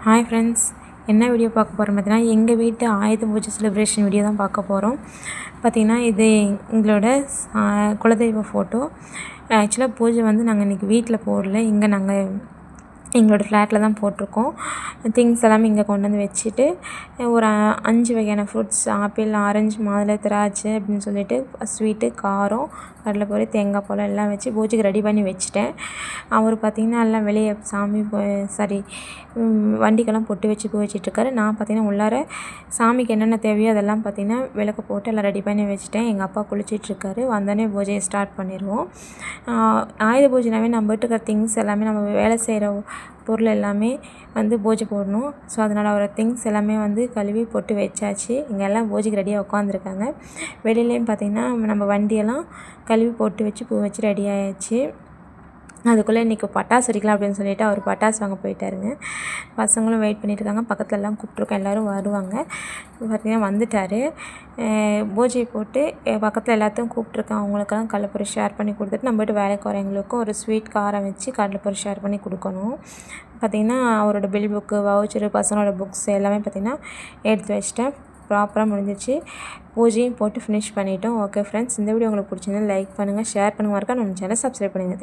Hi friends, என்ன video பார்க்க போகிறோம் பார்த்தீங்கன்னா, எங்கள் வீட்டு ஆயுத பூஜை செலிப்ரேஷன் வீடியோ தான் பார்க்க போகிறோம். பார்த்திங்கன்னா இது எங்களோட குலதெய்வ ஃபோட்டோ. ஆக்சுவலாக பூஜை வந்து நாங்கள் இன்றைக்கி வீட்டில் போடல, இங்கே நாங்கள் எங்களோட ஃப்ளாட்டில் தான் போட்டிருக்கோம். திங்ஸ் எல்லாமே இங்கே கொண்டு வந்து வச்சுட்டு ஒரு 5 வகையான ஃப்ரூட்ஸ், ஆப்பிள், ஆரஞ்சு, மாதுளை, திராட்சை அப்படின்னு சொல்லிட்டு ஸ்வீட்டு, காரம், கடலைப்பொரி, தேங்காய் பழம் எல்லாம் வச்சு பூஜைக்கு ரெடி பண்ணி வச்சுட்டேன். அவர் பார்த்திங்கன்னா எல்லாம் வெளியே வண்டிக்கெல்லாம் பொட்டு வச்சு பூ வச்சிட்ருக்காரு. நான் பார்த்திங்கன்னா உள்ளார சாமிக்கு என்னென்ன தேவையோ அதெல்லாம் பார்த்திங்கன்னா விளக்கு போட்டு எல்லாம் ரெடி பண்ணி வச்சுட்டேன். எங்கள் அப்பா குளிச்சிட்ருக்காரு. வந்தோடனே பூஜையை ஸ்டார்ட் பண்ணிடுவோம். ஆயுத பூஜைனாவே நம்ம வீட்டுக்கு திங்ஸ் எல்லாமே நம்ம வேலை செய்கிற பொருள் எல்லாமே வந்து பூஜை போடணும். ஸோ அதனால் அவரை திங்ஸ் எல்லாமே வந்து கழுவி போட்டு வச்சாச்சு. இங்கே எல்லாம் பூஜைக்கு ரெடியாக உட்காந்துருக்காங்க. வெளியிலையும் பார்த்திங்கன்னா நம்ம வண்டியெல்லாம் கழுவி போட்டு வச்சு பூ வச்சு ரெடி ஆயாச்சு. அதுக்குள்ளே இன்றைக்கி பட்டாசு வெடிக்கலாம் அப்படின்னு சொல்லிவிட்டு அவர் பட்டாசு வாங்க போயிட்டாருங்க. பசங்களும் வெயிட் பண்ணிட்டுருக்காங்க. பக்கத்தில் எல்லாம் கூப்பிட்ருக்கோம், எல்லோரும் வருவாங்க. பார்த்திங்கன்னா வந்துட்டார். பூஜை போட்டு பக்கத்தில் எல்லாத்தையும் கூப்பிட்ருக்கேன். அவங்களுக்கெல்லாம் கடலைப்பொரி ஷேர் பண்ணி கொடுத்துட்டு நம்ம வீட்டு வேலைக்கு வரவங்களுக்கும் ஒரு ஸ்வீட் காரம் வச்சு கடலைப்பொரி ஷேர் பண்ணி கொடுக்கணும். பார்த்திங்கன்னா அவரோட பில் புக்கு, வவுச்சரு, பசங்களோட புக்ஸ் எல்லாமே பார்த்திங்கன்னா எடுத்து வச்சிட்டேன். ப்ராப்பராக முடிஞ்சிச்சு. பூஜையும் போட்டு ஃபினிஷ் பண்ணிவிட்டோம். ஓகே ஃப்ரெண்ட்ஸ், இந்த வீடியோ உங்களுக்கு பிடிச்சிருந்தா லைக் பண்ணுங்கள், ஷேர் பண்ணுங்கள், மறக்காம நம்ம சேனலை சப்ஸ்கிரைப் பண்ணுங்கள்.